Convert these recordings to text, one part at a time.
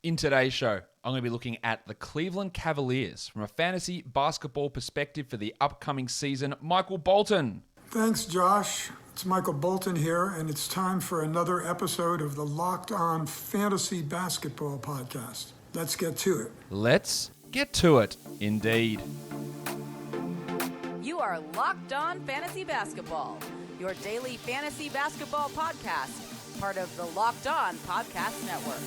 In today's show, I'm going to be looking at the Cleveland Cavaliers from a fantasy basketball perspective for the upcoming season. Michael Bolton. Thanks, Josh. It's Michael Bolton here, and it's time for another episode of the Locked On Fantasy Basketball Podcast. Let's get to it. Let's get to it, indeed. You are Locked On Fantasy Basketball, your daily fantasy basketball podcast, part of the Locked On Podcast Network.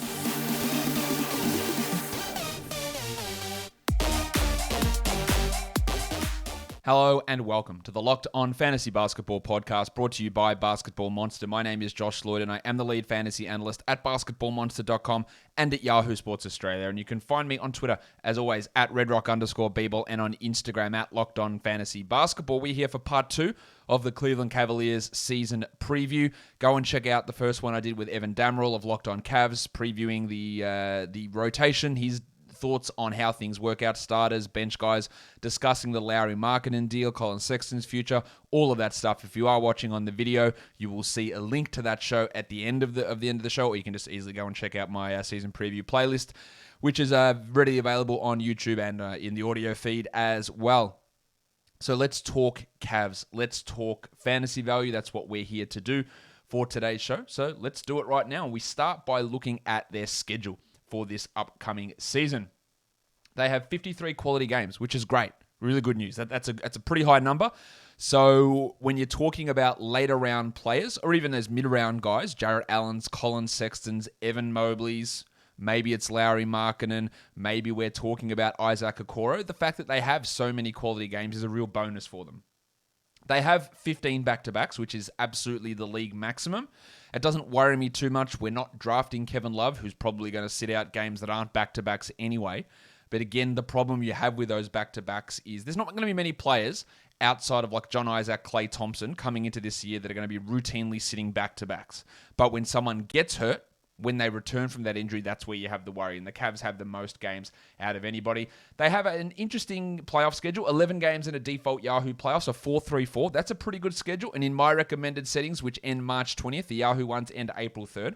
Hello and welcome to the Locked On Fantasy Basketball Podcast, brought to you by Basketball Monster. My name is Josh Lloyd and I am the lead fantasy analyst at basketballmonster.com and at Yahoo Sports Australia. And you can find me on Twitter, as always, at redrock_bball and on Instagram at Locked On Fantasy Basketball. We're here for part 2 of the Cleveland Cavaliers season preview. Go and check out the first one I did with Evan Damrell of Locked On Cavs, previewing the rotation. His thoughts on how things work out, starters, bench guys, discussing the Lauri Markkanen deal, Collin Sexton's future, all of that stuff. If you are watching on the video, you will see a link to that show at the end of the show, or you can just easily go and check out my season preview playlist, which is readily available on YouTube and in the audio feed as well. So let's talk Cavs. Let's talk fantasy value. That's what we're here to do for today's show. So let's do it right now. We start by looking at their schedule for this upcoming season. They have 53 quality games, which is great. Really good news. That's a pretty high number. So when you're talking about later round players, or even those mid-round guys, Jarrett Allen's, Collin Sexton's, Evan Mobley's, maybe it's Lauri Markkanen, maybe we're talking about Isaac Okoro, the fact that they have so many quality games is a real bonus for them. They have 15 back-to-backs, which is absolutely the league maximum. It doesn't worry me too much. We're not drafting Kevin Love, who's probably going to sit out games that aren't back-to-backs anyway. But again, the problem you have with those back-to-backs is there's not going to be many players outside of like John Isaac, Klay Thompson coming into this year that are going to be routinely sitting back-to-backs. But when someone gets hurt, when they return from that injury, that's where you have the worry. And the Cavs have the most games out of anybody. They have an interesting playoff schedule, 11 games in a default Yahoo playoffs, a 4-3-4. That's a pretty good schedule. And in my recommended settings, which end March 20th, the Yahoo ones end April 3rd,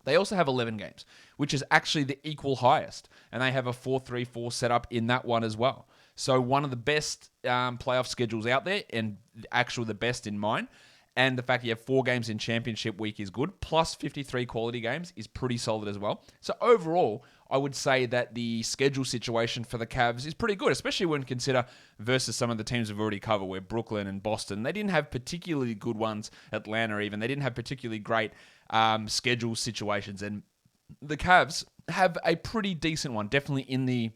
they also have 11 games, which is actually the equal highest. And they have a 4-3-4 setup in that one as well. So one of the best playoff schedules out there, and actually the best in mine. And the fact you have 4 games in championship week is good, plus 53 quality games is pretty solid as well. So overall, I would say that the schedule situation for the Cavs is pretty good, especially when consider versus some of the teams we've already covered, where Brooklyn and Boston, they didn't have particularly good ones, Atlanta even, they didn't have particularly great schedule situations. And the Cavs have a pretty decent one, definitely in the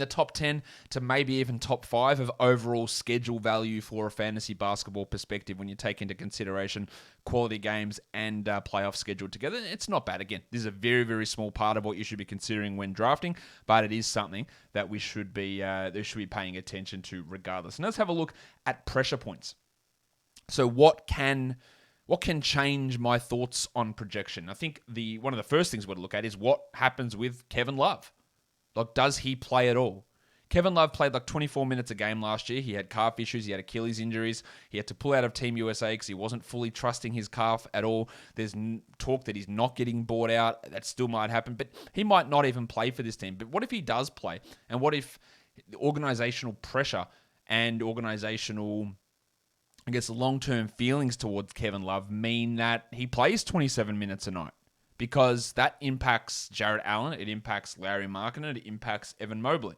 top 10 to maybe even top 5 of overall schedule value for a fantasy basketball perspective when you take into consideration quality games and playoff schedule together. It's not bad. Again, this is a very, very small part of what you should be considering when drafting, but it is something that we should be paying attention to regardless. And let's have a look at pressure points. So what can change my thoughts on projection? I think one of the first things we're going to look at is what happens with Kevin Love. Like, does he play at all? Kevin Love played like 24 minutes a game last year. He had calf issues. He had Achilles injuries. He had to pull out of Team USA because he wasn't fully trusting his calf at all. There's talk that he's not getting bought out. That still might happen, but he might not even play for this team. But what if he does play? And what if the organizational pressure and organizational, I guess, long-term feelings towards Kevin Love mean that he plays 27 minutes a night? Because that impacts Jarrett Allen, it impacts Lauri Markkanen, it impacts Evan Mobley.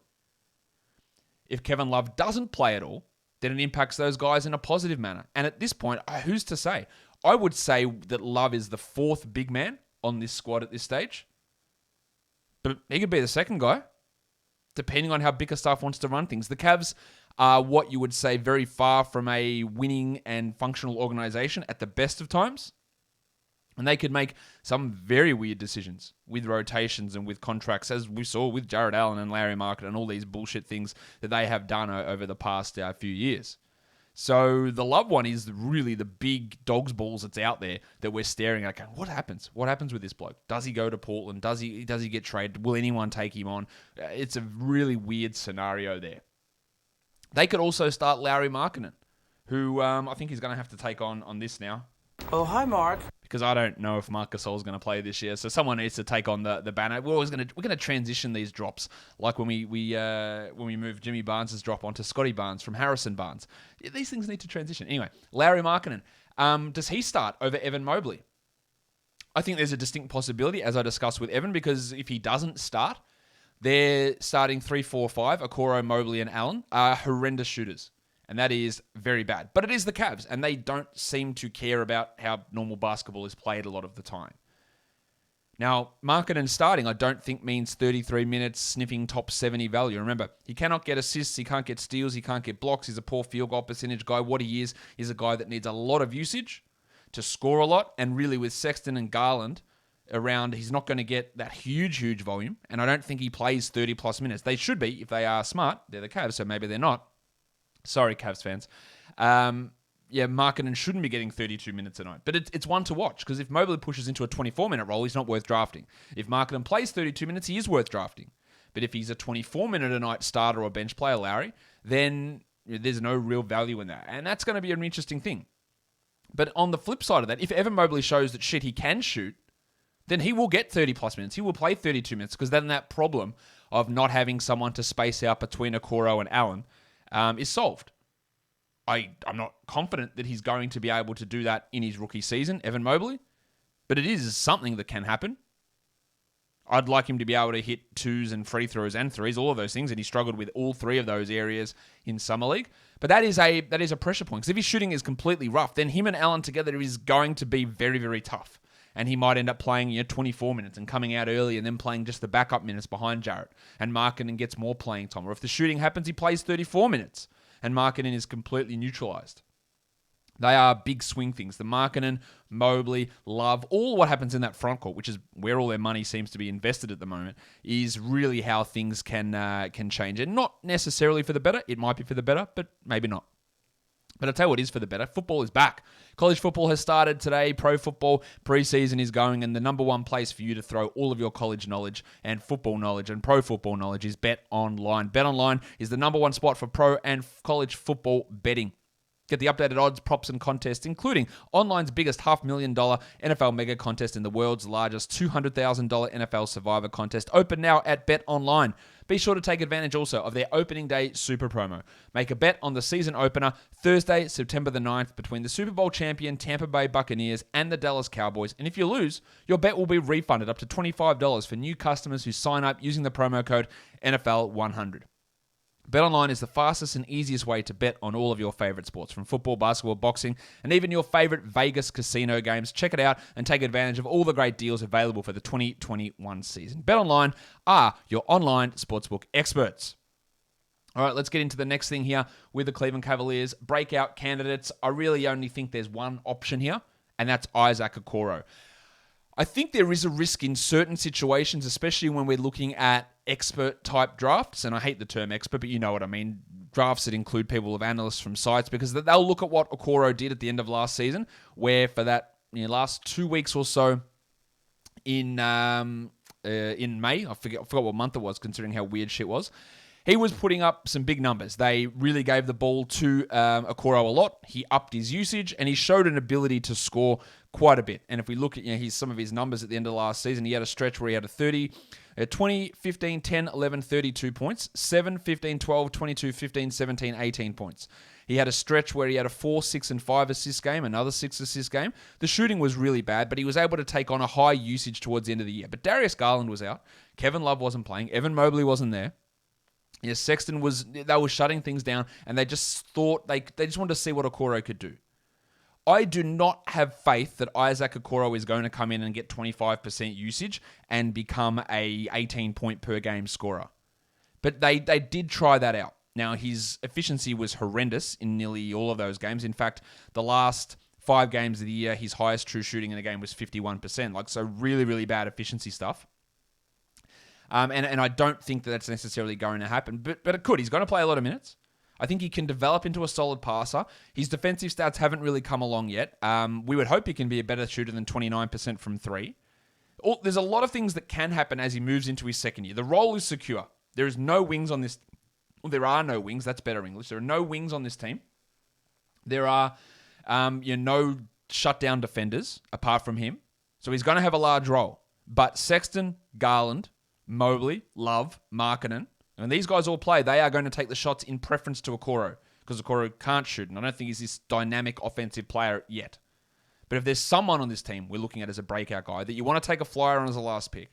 If Kevin Love doesn't play at all, then it impacts those guys in a positive manner. And at this point, who's to say? I would say that Love is the 4th big man on this squad at this stage. But he could be the 2nd guy, depending on how Bickerstaff wants to run things. The Cavs are what you would say very far from a winning and functional organization at the best of times. And they could make some very weird decisions with rotations and with contracts, as we saw with Jarrett Allen and Lauri Markkanen and all these bullshit things that they have done over the past few years. So the Love one is really the big dog's balls that's out there that we're staring at. Going, what happens? What happens with this bloke? Does he go to Portland? Does he get traded? Will anyone take him on? It's a really weird scenario there. They could also start Lauri Markkanen, who I think he's going to have to take on this now. Oh, hi, Mark. Because I don't know if Marc Gasol's going to play this year, so someone needs to take on the banner. We're going to transition these drops, like when we move Jimmy Barnes' drop onto Scotty Barnes from Harrison Barnes. These things need to transition. Anyway, Lauri Markkanen, does he start over Evan Mobley? I think there's a distinct possibility, as I discussed with Evan, because if he doesn't start, they're starting 3, 4, 5. Okoro, Mobley, and Allen are horrendous shooters. And that is very bad. But it is the Cavs, and they don't seem to care about how normal basketball is played a lot of the time. Now, Markkanen starting, I don't think means 33 minutes sniffing top 70 value. Remember, he cannot get assists, he can't get steals, he can't get blocks. He's a poor field goal percentage guy. What he is a guy that needs a lot of usage to score a lot. And really, with Sexton and Garland around, he's not going to get that huge volume. And I don't think he plays 30-plus minutes. They should be, if they are smart. They're the Cavs, so maybe they're not. Sorry, Cavs fans. Markkanen shouldn't be getting 32 minutes a night. But it's one to watch, because if Mobley pushes into a 24-minute role, he's not worth drafting. If Markkanen plays 32 minutes, he is worth drafting. But if he's a 24-minute-a-night starter or bench player, Lauri, then there's no real value in that. And that's going to be an interesting thing. But on the flip side of that, if Evan Mobley shows that he can shoot, then he will get 30-plus minutes. He will play 32 minutes, because then that problem of not having someone to space out between Okoro and Allen is solved. I'm not confident that he's going to be able to do that in his rookie season, Evan Mobley, but it is something that can happen. I'd like him to be able to hit 2s and free throws and 3s, all of those things, and he struggled with all 3 of those areas in Summer League. But that is a pressure point, because if his shooting is completely rough, then him and Allen together is going to be very, very tough. And he might end up playing 24 minutes and coming out early and then playing just the backup minutes behind Jarrett. And Markkanen gets more playing time. Or if the shooting happens, he plays 34 minutes and Markkanen is completely neutralized. They are big swing things. The Markkanen, Mobley, Love, all what happens in that front court, which is where all their money seems to be invested at the moment, is really how things can change. And not necessarily for the better. It might be for the better, but maybe not. But I'll tell you what is for the better. Football is back. College football has started today. Pro football preseason is going, and the number one place for you to throw all of your college knowledge and football knowledge and pro football knowledge is Bet Online. Bet Online is the number one spot for pro and college football betting. Get the updated odds, props, and contests, including online's biggest $500,000 NFL mega contest and the world's largest $200,000 NFL Survivor contest. Open now at Bet Online. Be sure to take advantage also of their opening day super promo. Make a bet on the season opener Thursday, September the 9th between the Super Bowl champion Tampa Bay Buccaneers and the Dallas Cowboys. And if you lose, your bet will be refunded up to $25 for new customers who sign up using the promo code NFL100. BetOnline is the fastest and easiest way to bet on all of your favorite sports, from football, basketball, boxing, and even your favorite Vegas casino games. Check it out and take advantage of all the great deals available for the 2021 season. BetOnline are your online sportsbook experts. All right, let's get into the next thing here with the Cleveland Cavaliers. Breakout candidates. I really only think there's one option here, and that's Isaac Okoro. I think there is a risk in certain situations, especially when we're looking at expert-type drafts, and I hate the term expert, but you know what I mean, drafts that include people of analysts from sites, because they'll look at what Okoro did at the end of last season, where for that last 2 weeks or so in May, I forgot what month it was, considering how weird shit was, he was putting up some big numbers. They really gave the ball to Okoro a lot. He upped his usage, and he showed an ability to score quite a bit. And if we look at some of his numbers at the end of last season, he had a stretch where he had 20, 15, 10, 11, 32 points, 7, 15, 12, 22, 15, 17, 18 points. He had a stretch where he had a 4, 6, and 5 assist game, another 6 assist game. The shooting was really bad, but he was able to take on a high usage towards the end of the year. But Darius Garland was out. Kevin Love wasn't playing. Evan Mobley wasn't there. Yes, Sexton they were shutting things down, and they just thought they just wanted to see what Okoro could do. I do not have faith that Isaac Okoro is going to come in and get 25% usage and become a 18-point per game scorer. But they did try that out. Now, his efficiency was horrendous in nearly all of those games. In fact, the last 5 games of the year, his highest true shooting in the game was 51%. So really, really bad efficiency stuff. And I don't think that's necessarily going to happen, but it could. He's going to play a lot of minutes. I think he can develop into a solid passer. His defensive stats haven't really come along yet. We would hope he can be a better shooter than 29% from 3. There's a lot of things that can happen as he moves into his second year. The role is secure. There is no wings on this. Well, there are no wings. That's better English. There are no wings on this team. There are no shut down defenders apart from him. So he's going to have a large role. But Sexton, Garland, Mobley, Love, Markkanen, and these guys all play, they are going to take the shots in preference to Okoro because Okoro can't shoot. And I don't think he's this dynamic offensive player yet. But if there's someone on this team we're looking at as a breakout guy that you want to take a flyer on as a last pick,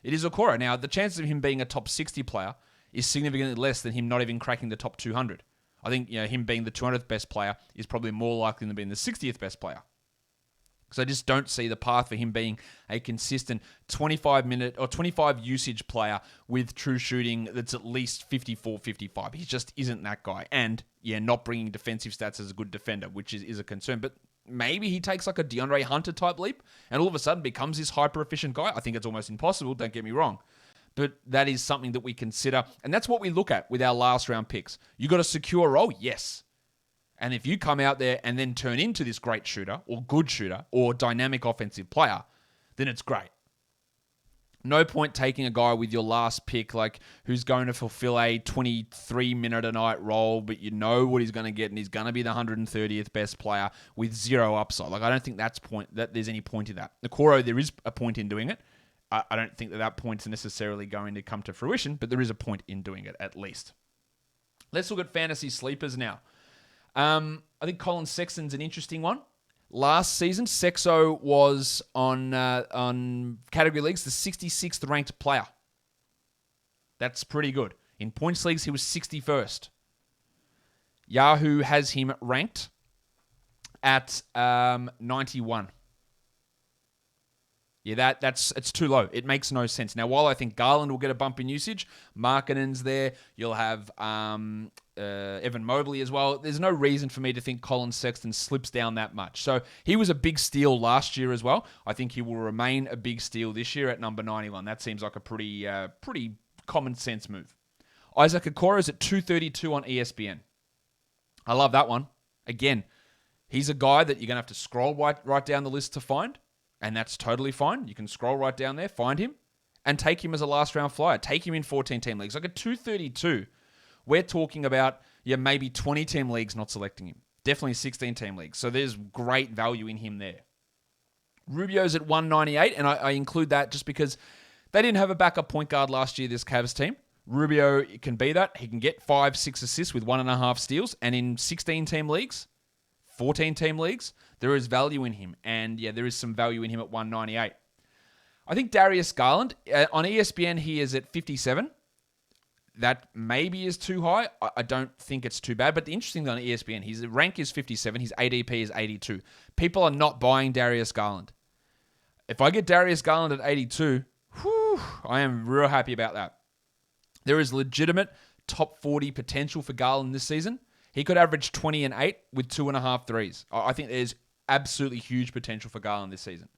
it is Okoro. Now, the chances of him being a top 60 player is significantly less than him not even cracking the top 200. I think him being the 200th best player is probably more likely than being the 60th best player. Because I just don't see the path for him being a consistent 25-minute or 25 usage player with true shooting that's at least 54-55. He just isn't that guy. And, not bringing defensive stats as a good defender, which is a concern. But maybe he takes like a DeAndre Hunter type leap and all of a sudden becomes this hyper-efficient guy. I think it's almost impossible, don't get me wrong. But that is something that we consider. And that's what we look at with our last round picks. You got a secure role? Yes. And if you come out there and then turn into this great shooter or good shooter or dynamic offensive player, then it's great. No point taking a guy with your last pick like who's going to fulfill a 23-minute-a-night role, but you know what he's going to get and he's going to be the 130th best player with zero upside. Like I don't think that there's any point in that. Okoro, there is a point in doing it. I don't think that point's necessarily going to come to fruition, but there is a point in doing it at least. Let's look at fantasy sleepers now. I think Collin Sexton's an interesting one. Last season, Sexo was on category leagues the 66th ranked player. That's pretty good. In points leagues, he was 61st. Yahoo has him ranked at 91. Yeah, it's too low. It makes no sense. Now, while I think Garland will get a bump in usage, Markkanen's there. You'll have Evan Mobley as well. There's no reason for me to think Collin Sexton slips down that much. So he was a big steal last year as well. I think he will remain a big steal this year at number 91. That seems like a pretty common sense move. Isaac Okoro's at 232 on ESPN. I love that one. Again, he's a guy that you're going to have to scroll right down the list to find. And that's totally fine. You can scroll right down there, find him, and take him as a last-round flyer. Take him in 14-team leagues. Like at 232, we're talking about maybe 20-team leagues not selecting him. Definitely 16-team leagues. So there's great value in him there. Rubio's at 198, and I include that just because they didn't have a backup point guard last year, this Cavs team. Rubio can be that. He can get 5-6 assists with 1.5 steals, and in 16-team leagues, 14-team leagues, there is value in him. And there is some value in him at 198. I think Darius Garland, on ESPN, he is at 57. That maybe is too high. I don't think it's too bad. But the interesting thing on ESPN, his rank is 57. His ADP is 82. People are not buying Darius Garland. If I get Darius Garland at 82, I am real happy about that. There is legitimate top 40 potential for Garland this season. He could average 20 and 8 with 2.5 threes. I think there's absolutely huge potential for Garland this season.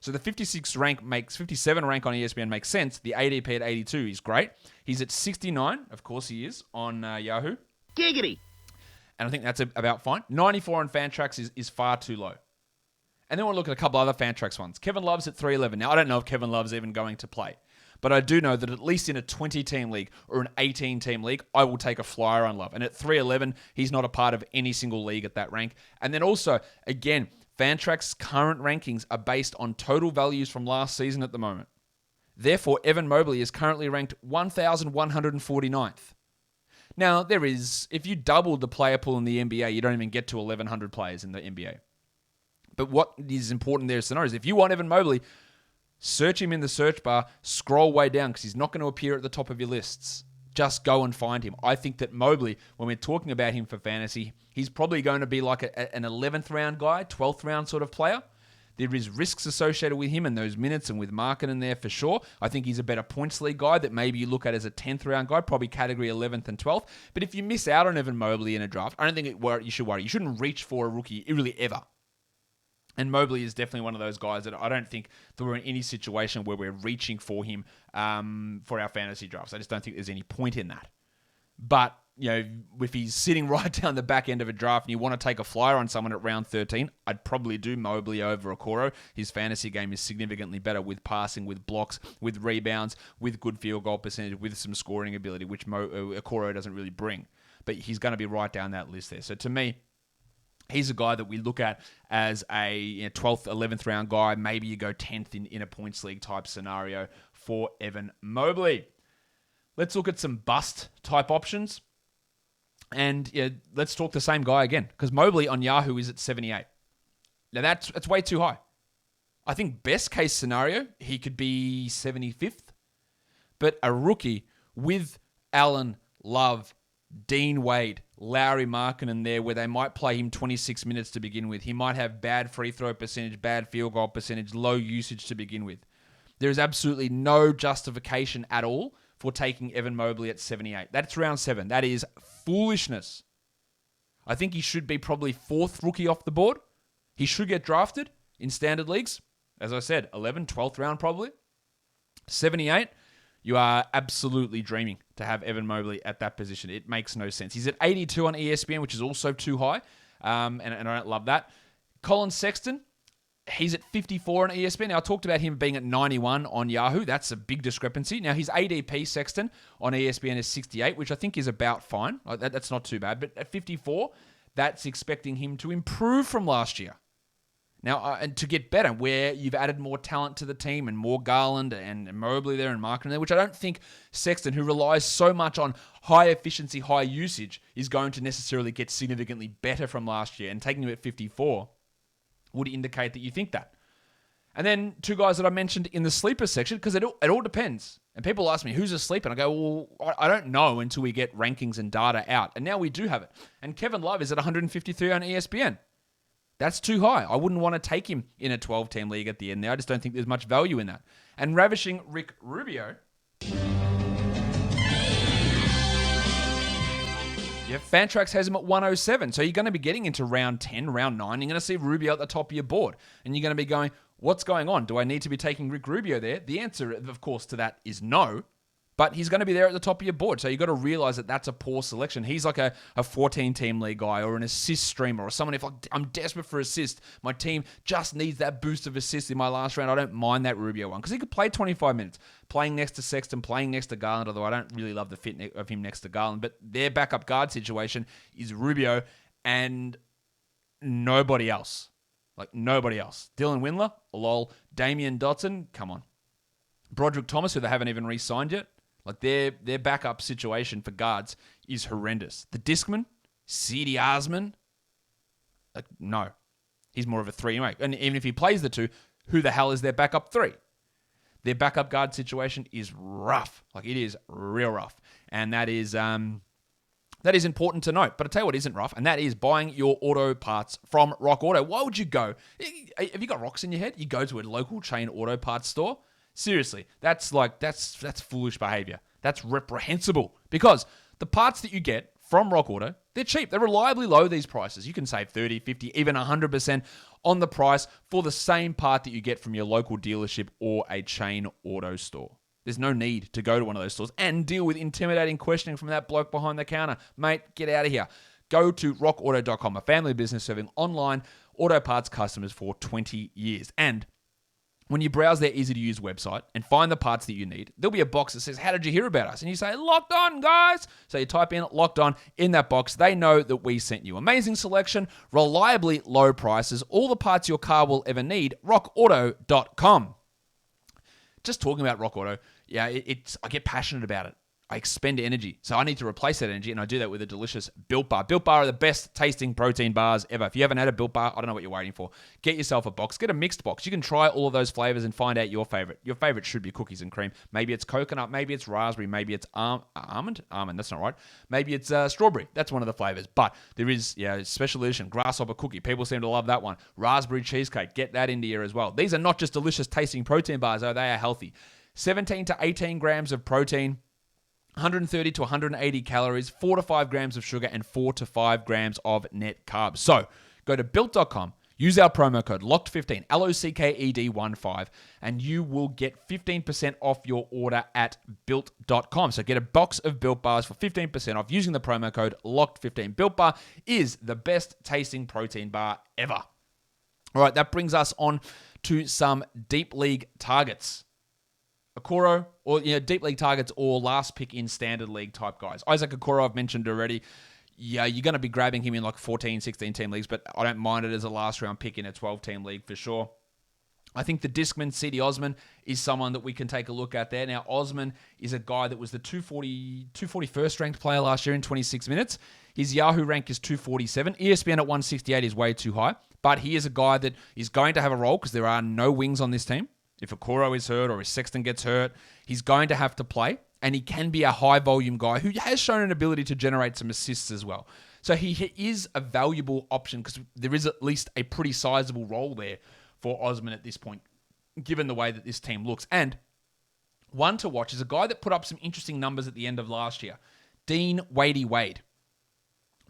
So the 57 rank on ESPN makes sense. The ADP at 82 is great. He's at 69, of course he is, on Yahoo. Giggity! And I think that's about fine. 94 on FANTRAX is far too low. And then we'll look at a couple other FANTRAX ones. Kevin Love's at 311. Now, I don't know if Kevin Love's even going to play. But I do know that at least in a 20-team league or an 18-team league, I will take a flyer on Love. And at 311, he's not a part of any single league at that rank. And then also, again, FANTRAX's current rankings are based on total values from last season at the moment. Therefore, Evan Mobley is currently ranked 1,149th. Now, if you doubled the player pool in the NBA, you don't even get to 1,100 players in the NBA. But what is important there is scenarios. If you want Evan Mobley, search him in the search bar, scroll way down because he's not going to appear at the top of your lists. Just go and find him. I think that Mobley, when we're talking about him for fantasy, he's probably going to be like an 11th round guy, 12th round sort of player. There is risks associated with him and those minutes and with Markkanen there for sure. I think he's a better points league guy that maybe you look at as a 10th round guy, probably category 11th and 12th. But if you miss out on Evan Mobley in a draft, I don't think you should worry. You shouldn't reach for a rookie really ever. And Mobley is definitely one of those guys that I don't think that we're in any situation where we're reaching for him for our fantasy drafts. I just don't think there's any point in that. But, if he's sitting right down the back end of a draft and you want to take a flyer on someone at round 13, I'd probably do Mobley over Okoro. His fantasy game is significantly better with passing, with blocks, with rebounds, with good field goal percentage, with some scoring ability, which Okoro doesn't really bring. But he's going to be right down that list there. So to me, He's a guy that we look at as a 12th, 11th round guy. Maybe you go 10th in a points league type scenario for Evan Mobley. Let's look at some bust type options. And let's talk the same guy again, because Mobley on Yahoo is at 78. Now that's way too high. I think best case scenario, he could be 75th. But a rookie with Allen, Love, Dean Wade, Lauri Markkanen there, where they might play him 26 minutes to begin with. He might have bad free throw percentage, bad field goal percentage, low usage to begin with. There is absolutely no justification at all for taking Evan Mobley at 78. That's round 7. That is foolishness. I think he should be probably 4th rookie off the board. He should get drafted in standard leagues. As I said, 11th, 12th round probably. 78, you are absolutely dreaming to have Evan Mobley at that position. It makes no sense. He's at 82 on ESPN, which is also too high, and I don't love that. Collin Sexton, he's at 54 on ESPN. Now, I talked about him being at 91 on Yahoo. That's a big discrepancy. Now, his ADP Sexton on ESPN is 68, which I think is about fine. That's not too bad. But at 54, that's expecting him to improve from last year. Now, and to get better, where you've added more talent to the team and more Garland and Mobley there and Markkanen there, which I don't think Sexton, who relies so much on high efficiency, high usage, is going to necessarily get significantly better from last year. And taking him at 54 would indicate that you think that. And then two guys that I mentioned in the sleeper section, because it all depends. And people ask me, who's a sleeper? And I go, well, I don't know until we get rankings and data out. And now we do have it. And Kevin Love is at 153 on ESPN. That's too high. I wouldn't want to take him in a 12-team league at the end there. I just don't think there's much value in that. And ravishing Rick Rubio. FANTRAX has him at 107. So you're going to be getting into round 10, round 9. You're going to see Rubio at the top of your board. And you're going to be going, what's going on? Do I need to be taking Rick Rubio there? The answer, of course, to that is no. But he's going to be there at the top of your board. So you've got to realize that that's a poor selection. He's like a 14-team league guy or an assist streamer or someone, if I'm desperate for assist, my team just needs that boost of assist in my last round. I don't mind that Rubio one because he could play 25 minutes playing next to Sexton, playing next to Garland, although I don't really love the fit of him next to Garland. But their backup guard situation is Rubio and nobody else. Like nobody else. Dylan Windler, lol. Damian Dotson, come on. Broderick Thomas, who they haven't even re-signed yet. Like their backup situation for guards is horrendous. The Discman, C.D. Osman, like no. He's more of a 3 anyway. And even if he plays the 2, who the hell is their backup 3? Their backup guard situation is rough. Like it is real rough. And that is important to note. But I tell you what isn't rough, and that is buying your auto parts from Rock Auto. Why would you go? Have you got rocks in your head? You go to a local chain auto parts store? Seriously, that's foolish behavior. That's reprehensible because the parts that you get from Rock Auto, they're cheap. They're reliably low, these prices. You can save 30, 50, even 100% on the price for the same part that you get from your local dealership or a chain auto store. There's no need to go to one of those stores and deal with intimidating questioning from that bloke behind the counter. Mate, get out of here. Go to rockauto.com, a family business serving online auto parts customers for 20 years. And when you browse their easy-to-use website and find the parts that you need, there'll be a box that says, how did you hear about us? And you say, Locked On, guys. So you type in Locked On in that box. They know that we sent you. Amazing selection, reliably low prices, all the parts your car will ever need, rockauto.com. Just talking about Rock Auto, yeah, I get passionate about it. I expend energy. So I need to replace that energy, and I do that with a delicious Built Bar. Built Bar are the best tasting protein bars ever. If you haven't had a Built Bar, I don't know what you're waiting for. Get yourself a box. Get a mixed box. You can try all of those flavors and find out your favorite. Your favorite should be cookies and cream. Maybe it's coconut. Maybe it's raspberry. Maybe it's almond. Almond, that's not right. Maybe it's strawberry. That's one of the flavors. But there is special edition grasshopper cookie. People seem to love that one. Raspberry cheesecake. Get that into here as well. These are not just delicious tasting protein bars, though. They are healthy. 17 to 18 grams of protein. 130 to 180 calories, 4 to 5 grams of sugar, and 4 to 5 grams of net carbs. So go to built.com, use our promo code LOCKED15, LOCKED15, and you will get 15% off your order at built.com. So get a box of Built Bars for 15% off using the promo code LOCKED15. Built Bar is the best tasting protein bar ever. All right, that brings us on to some deep league targets. Okoro, or deep league targets, or last pick in standard league type guys. Isaac Okoro, I've mentioned already. yeah, you're going to be grabbing him in like 14, 16 team leagues, but I don't mind it as a last round pick in a 12 team league for sure. I think the Discman, C.D. Osman, is someone that we can take a look at there. Now, Osman is a guy that was the 241st ranked player last year in 26 minutes. His Yahoo rank is 247. ESPN at 168 is way too high, but he is a guy that is going to have a role because there are no wings on this team. If Okoro is hurt or if Sexton gets hurt, he's going to have to play, and he can be a high-volume guy who has shown an ability to generate some assists as well. So he is a valuable option because there is at least a pretty sizable role there for Osman at this point, given the way that this team looks. And one to watch is a guy that put up some interesting numbers at the end of last year, Dean Wade.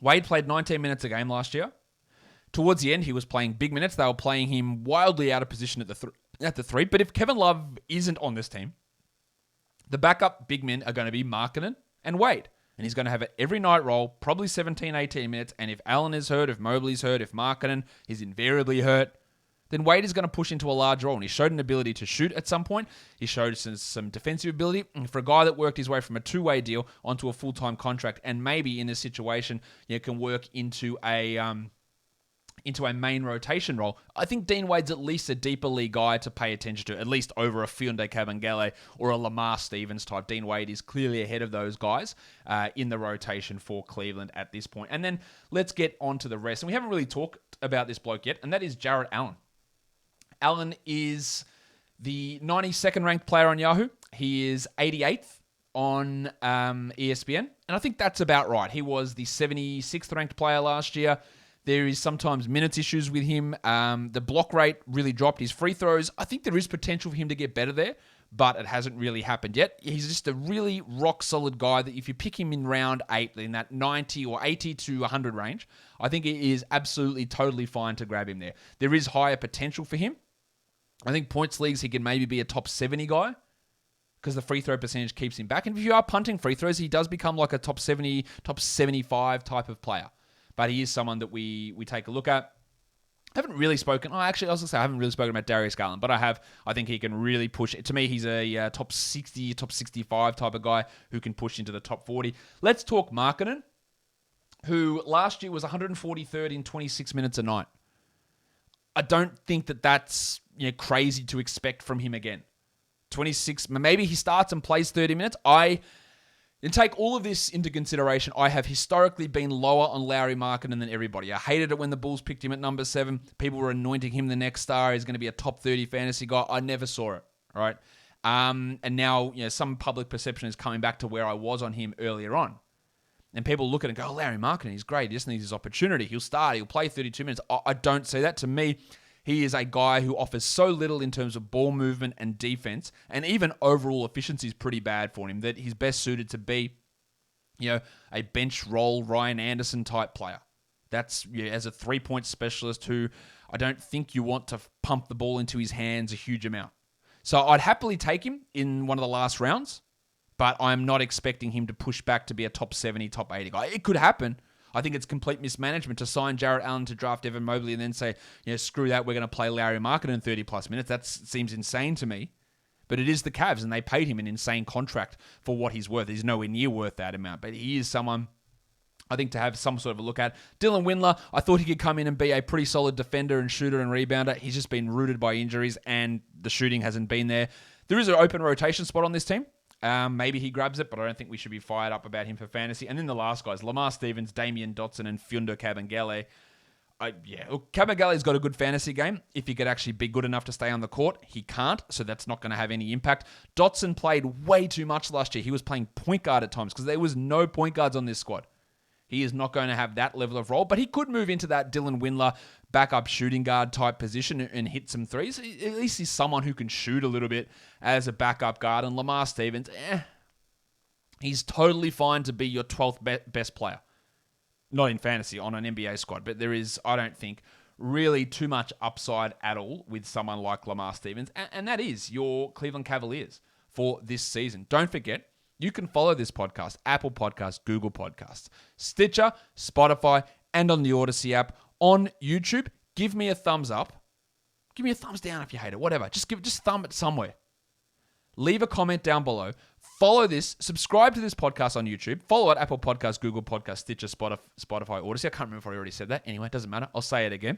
Wade played 19 minutes a game last year. Towards the end, he was playing big minutes. They were playing him wildly out of position at the three. But if Kevin Love isn't on this team, the backup big men are going to be Markkanen and Wade. And he's going to have an every night role, probably 17, 18 minutes. And if Allen is hurt, if Mobley's hurt, if Markkanen is invariably hurt, then Wade is going to push into a large role. And he showed an ability to shoot at some point. He showed some defensive ability. And for a guy that worked his way from a two-way deal onto a full-time contract, and maybe in this situation, can work into a main rotation role, I think Dean Wade's at least a deeper league guy to pay attention to, at least over a Fionde Kabengele or a Lamar Stevens type. Dean Wade is clearly ahead of those guys in the rotation for Cleveland at this point. And then let's get on to the rest. And we haven't really talked about this bloke yet, and that is Jarrett Allen. Allen is the 92nd ranked player on Yahoo. He is 88th on ESPN. And I think that's about right. He was the 76th ranked player last year. There is sometimes minutes issues with him. The block rate really dropped. His free throws, I think there is potential for him to get better there, but it hasn't really happened yet. He's just a really rock-solid guy that if you pick him in round 8, in that 90 or 80 to 100 range, I think it is absolutely totally fine to grab him there. There is higher potential for him. I think points leagues, he can maybe be a top 70 guy because the free throw percentage keeps him back. And if you are punting free throws, he does become like a top 70, top 75 type of player. But he is someone that we take a look at. I haven't really spoken. I was going to say I haven't really spoken about Darius Garland, but I have. I think he can really push. To me, he's a top 60, top 65 type of guy who can push into the top 40. Let's talk Markkanen, who last year was 143rd in 26 minutes a night. I don't think that's crazy to expect from him again. 26, maybe he starts and plays 30 minutes. And take all of this into consideration, I have historically been lower on Lauri Markkanen than everybody. I hated it when the Bulls picked him at number 7. People were anointing him the next star. He's going to be a top 30 fantasy guy. I never saw it, all right? And now, some public perception is coming back to where I was on him earlier on. And people look at it and go, Lauri Markkanen, he's great. He just needs his opportunity. He'll start. He'll play 32 minutes. I don't see that. To me, he is a guy who offers so little in terms of ball movement and defense, and even overall efficiency is pretty bad for him, that he's best suited to be, a bench role Ryan Anderson type player. That's as a 3-point specialist who I don't think you want to pump the ball into his hands a huge amount. So I'd happily take him in one of the last rounds, but I'm not expecting him to push back to be a top 70, top 80 guy. It could happen. I think it's complete mismanagement to sign Jarrett Allen to draft Evan Mobley and then say, screw that, we're going to play Lauri Markkanen 30-plus minutes. That seems insane to me. But it is the Cavs, and they paid him an insane contract for what he's worth. He's nowhere near worth that amount, but he is someone I think to have some sort of a look at. Dylan Windler, I thought he could come in and be a pretty solid defender and shooter and rebounder. He's just been rooted by injuries, and the shooting hasn't been there. There is an open rotation spot on this team. Maybe he grabs it, but I don't think we should be fired up about him for fantasy. And then the last guys, Lamar Stevens, Damian Dotson, and Fionde Kabengele. Kabengele's got a good fantasy game. If he could actually be good enough to stay on the court, he can't, so that's not going to have any impact. Dotson played way too much last year. He was playing point guard at times because there was no point guards on this squad. He is not going to have that level of role, but he could move into that Dylan Windler backup shooting guard type position and hit some threes. At least he's someone who can shoot a little bit as a backup guard. And Lamar Stevens, he's totally fine to be your 12th best player. Not in fantasy, on an NBA squad. But there is, I don't think, really too much upside at all with someone like Lamar Stevens. And that is your Cleveland Cavaliers for this season. Don't forget, you can follow this podcast, Apple Podcasts, Google Podcasts, Stitcher, Spotify, and on the Odyssey app. On YouTube, give me a thumbs up. Give me a thumbs down if you hate it. Whatever. Just thumb it somewhere. Leave a comment down below. Follow this. Subscribe to this podcast on YouTube. Follow it Apple Podcasts, Google Podcasts, Stitcher, Spotify, Odyssey. I can't remember if I already said that. Anyway, it doesn't matter. I'll say it again.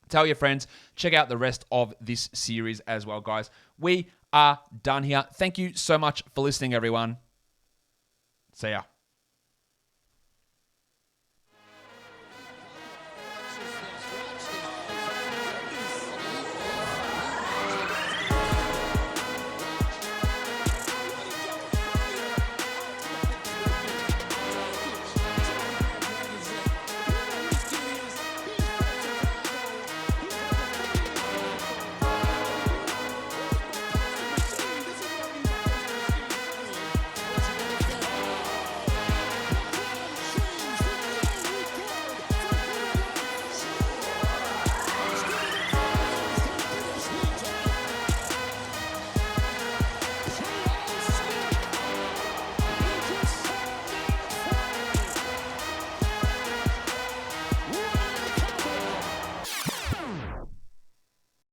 Tell your friends. Check out the rest of this series as well, guys. We are done here. Thank you so much for listening, everyone. See ya.